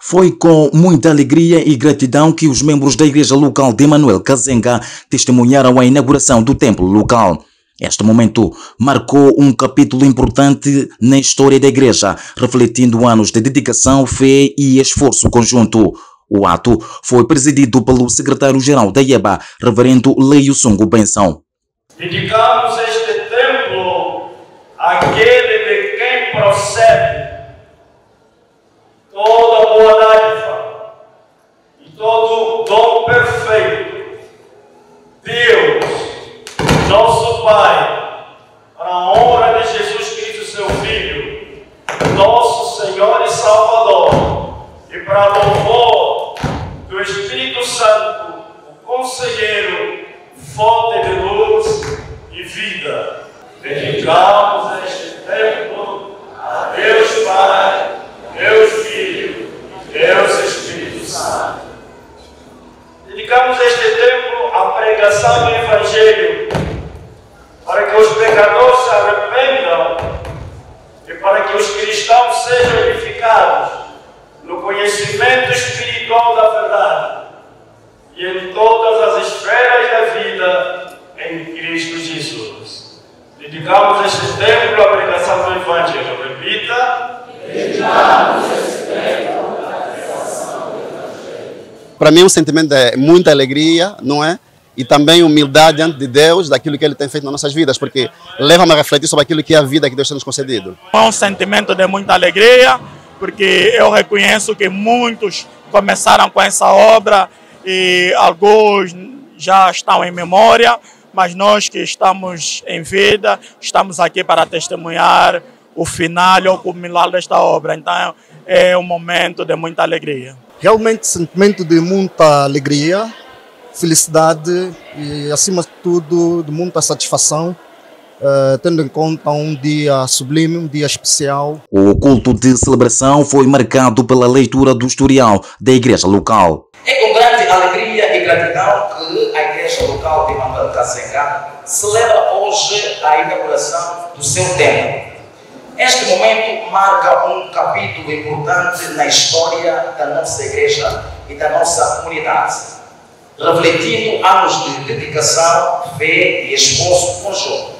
Foi com muita alegria e gratidão que os membros da igreja local de Emanuel Kazenga testemunharam a inauguração do templo local. Este momento marcou um capítulo importante na história da igreja, refletindo anos de dedicação, fé e esforço conjunto. O ato foi presidido pelo secretário-geral da IEBA, reverendo Leio Sungo Benção. Dedicamos este templo àquele de quem procede toda boa dádiva e todo dom perfeito, Deus, nosso Pai, para a honra de Jesus Cristo, seu Filho, nosso Senhor e Salvador, e para louvor do Espírito Santo, o Conselheiro, fonte de luz e vida. Dedicamos este templo a Deus Pai, Deus Filho, Deus Espírito Santo. Dedicamos este templo à pregação do Evangelho, para que os pecadores se arrependam e para que os cristãos sejam edificados no conhecimento espiritual da verdade e em todas as esferas da vida em Cristo Jesus. Dedicamos este templo à pregação do Evangelho. Repita. Dedicamos este templo à pregação do Evangelho. Para mim, um sentimento de muita alegria, não é? E também humildade diante de Deus, daquilo que Ele tem feito nas nossas vidas, porque leva-me a refletir sobre aquilo que é a vida que Deus tem nos concedido. É um sentimento de muita alegria, porque eu reconheço que muitos começaram com essa obra e alguns já estão em memória, mas nós que estamos em vida, estamos aqui para testemunhar o final ou o culminar desta obra. Então é um momento de muita alegria. Realmente sentimento de muita alegria, felicidade e, acima de tudo, de muita satisfação, tendo em conta um dia sublime, um dia especial. O culto de celebração foi marcado pela leitura do historial da igreja local. É com grande alegria e gratidão que a igreja local de Emanuel Kazenga celebra hoje a inauguração do seu templo. Este momento marca um capítulo importante na história da nossa igreja e da nossa comunidade, refletindo anos de dedicação, fé e esforço conjunto.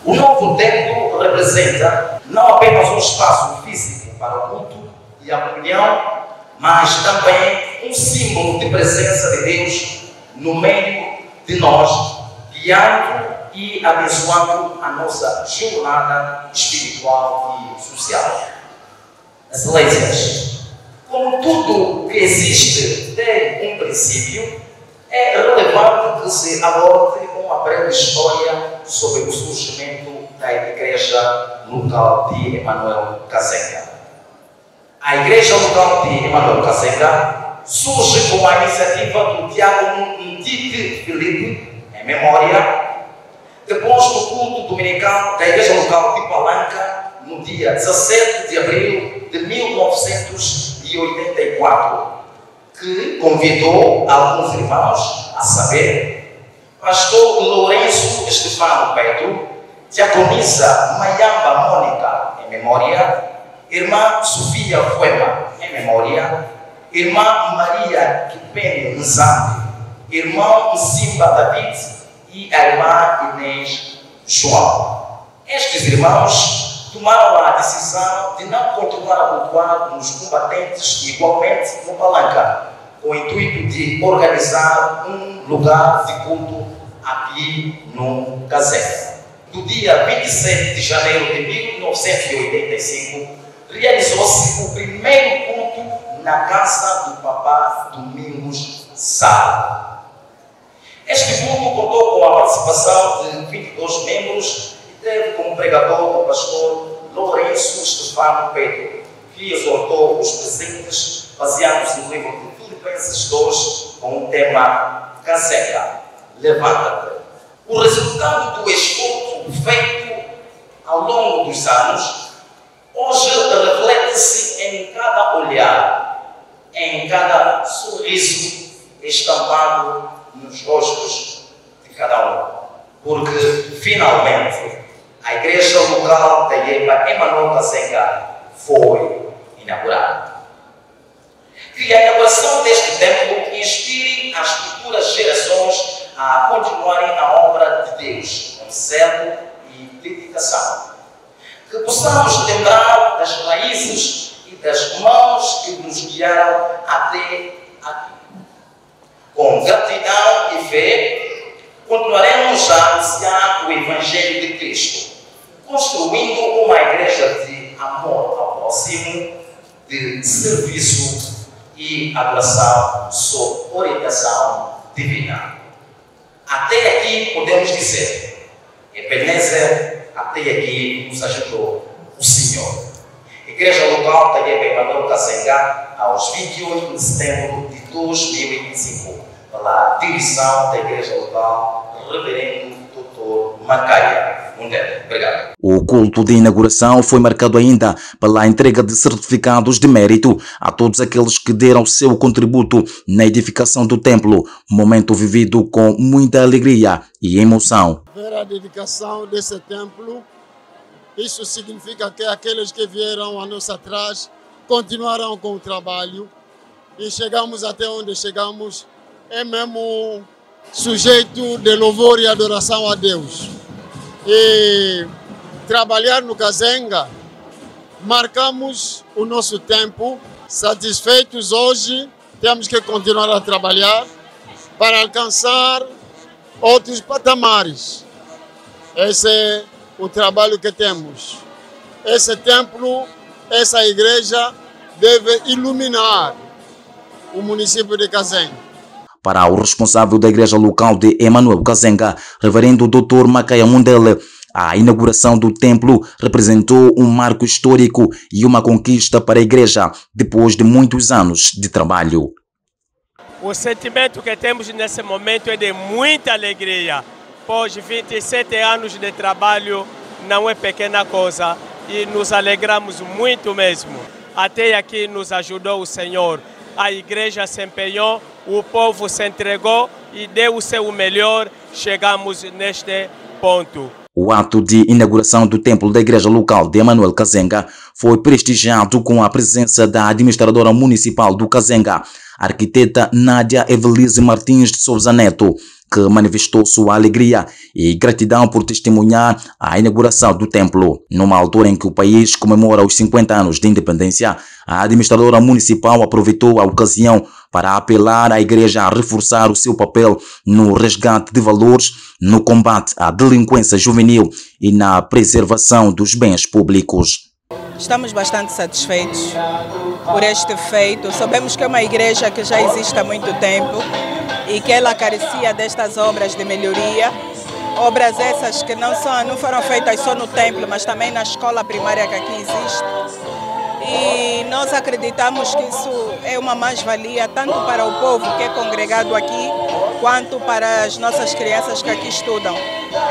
O novo templo representa não apenas um espaço físico para o culto e a comunhão, mas também um símbolo de presença de Deus no meio de nós, guiando e abençoando a nossa jornada espiritual e social. Excelências, como tudo que existe tem um princípio, é relevante que se aborde uma breve história sobre o surgimento da igreja local de Emanuel Kazenga. A igreja local de Emanuel Kazenga surge com a iniciativa do diácono Nditi Filipe, em memória, depois do culto dominical da igreja local de Palanca, no dia 17 de abril de 1984, que convidou alguns irmãos, a saber, pastor Lourenço Estefano Pedro, diaconisa Mayamba Mônica, em memória, irmã Sofia Fuema, em memória, irmã Maria Kipene Nzambi, irmão Simba David e a irmã Inês João. Estes irmãos tomaram a decisão de não continuar a cultuar nos combatentes igualmente no Palanca, com o intuito de organizar um lugar de culto aqui no Kazenga. No dia 27 de janeiro de 1985, realizou-se o primeiro culto na casa do Papá Domingos Sá. Este culto contou com a participação de 22 membros e teve como pregador o pastor Lourenço Estefano Pedro, que exortou os presentes baseados no livro de Filipenses 2 com o tema Kazenga, levanta-te. O resultado do esforço feito ao longo dos anos hoje reflete-se em cada olhar, em cada sorriso estampado nos rostos de cada um. Porque, finalmente, a igreja local da IEBA Emanuel Kazenga foi inaugurada. Que a inauguração deste templo inspire as futuras gerações a continuarem a obra de Deus com zelo e dedicação. Que possamos lembrar das raízes e das mãos que nos guiaram até aqui. Com gratidão e fé, continuaremos a anunciar o Evangelho de Cristo, construindo uma igreja de amor ao próximo, de serviço e adoração sob orientação divina. Até aqui podemos dizer, Ebenezer, até aqui nos ajudou o Senhor. Igreja Local da Emanuel Kazenga, aos 28 de setembro de 2025, pela direção da Igreja Local, Reverendo Dr. Macaia Mundelo. Obrigado. O culto de inauguração foi marcado ainda pela entrega de certificados de mérito a todos aqueles que deram seu contributo na edificação do templo, momento vivido com muita alegria e emoção. Ver a dedicação desse templo, isso significa que aqueles que vieram anos atrás continuarão com o trabalho e chegamos até onde chegamos, é mesmo sujeito de louvor e adoração a Deus. E trabalhar no Kazenga, marcamos o nosso tempo, satisfeitos hoje, temos que continuar a trabalhar para alcançar outros patamares. Esse é o trabalho que temos. Esse templo, essa igreja deve iluminar o município de Kazenga. Para o responsável da igreja local de Emanuel Kazenga, Reverendo Dr. Macaia Mundelo, a inauguração do templo representou um marco histórico e uma conquista para a igreja depois de muitos anos de trabalho. O sentimento que temos nesse momento é de muita alegria, pois 27 anos de trabalho não é pequena coisa e nos alegramos muito mesmo. Até aqui nos ajudou o Senhor. A igreja se empenhou, o povo se entregou e deu o seu melhor. Chegamos neste ponto. O ato de inauguração do templo da igreja local de Emanuel Kazenga foi prestigiado com a presença da administradora municipal do Kazenga, a arquiteta Nádia Evelise Martins de Souza Neto, que manifestou sua alegria e gratidão por testemunhar a inauguração do templo. Numa altura em que o país comemora os 50 anos de independência, a administradora municipal aproveitou a ocasião para apelar à igreja a reforçar o seu papel no resgate de valores, no combate à delinquência juvenil e na preservação dos bens públicos. Estamos bastante satisfeitos por este feito. Sabemos que é uma igreja que já existe há muito tempo e que ela carecia destas obras de melhoria. Obras essas que não foram feitas só no templo, mas também na escola primária que aqui existe. E nós acreditamos que isso é uma mais-valia tanto para o povo que é congregado aqui, quanto para as nossas crianças que aqui estudam.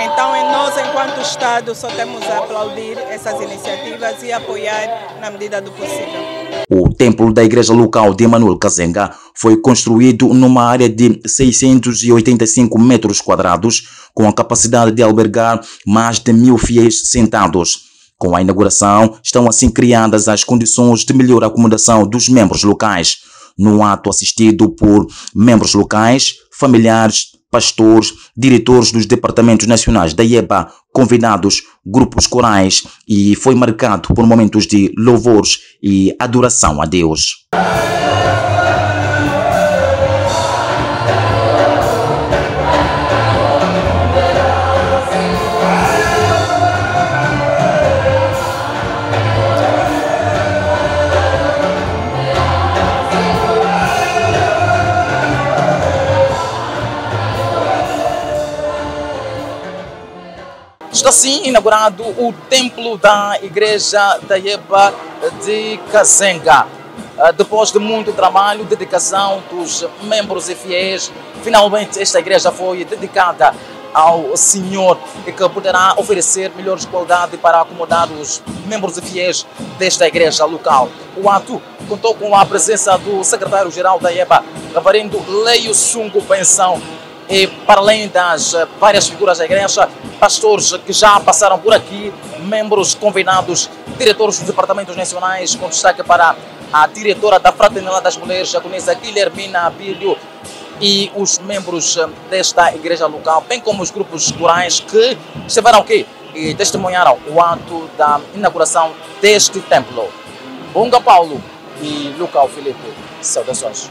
Então, nós, enquanto Estado, só temos a aplaudir essas iniciativas e apoiar na medida do possível. O templo da igreja local de Emanuel Kazenga foi construído numa área de 685 metros quadrados, com a capacidade de albergar mais de 1.000 fiéis sentados. Com a inauguração, estão assim criadas as condições de melhor acomodação dos membros locais, num ato assistido por membros locais, familiares, pastores, diretores dos departamentos nacionais da IEBA, convidados, grupos corais, e foi marcado por momentos de louvores e adoração a Deus. Está assim inaugurado o templo da igreja da IEBA de Kazenga. Depois de muito trabalho, dedicação dos membros e fiéis, finalmente esta igreja foi dedicada ao Senhor e que poderá oferecer melhores qualidades para acomodar os membros e fiéis desta igreja local. O ato contou com a presença do secretário-geral da IEBA, Reverendo Leio Sungo Pensão, e para além das várias figuras da igreja, pastores que já passaram por aqui, membros convidados, diretores dos departamentos nacionais, com destaque para a diretora da Fraternidade das Mulheres, a Conisa Guilhermina Abílio, e os membros desta igreja local, bem como os grupos rurais que estiveram aqui e testemunharam o ato da inauguração deste templo. Bunga Paulo e Lucas Filipe, saudações.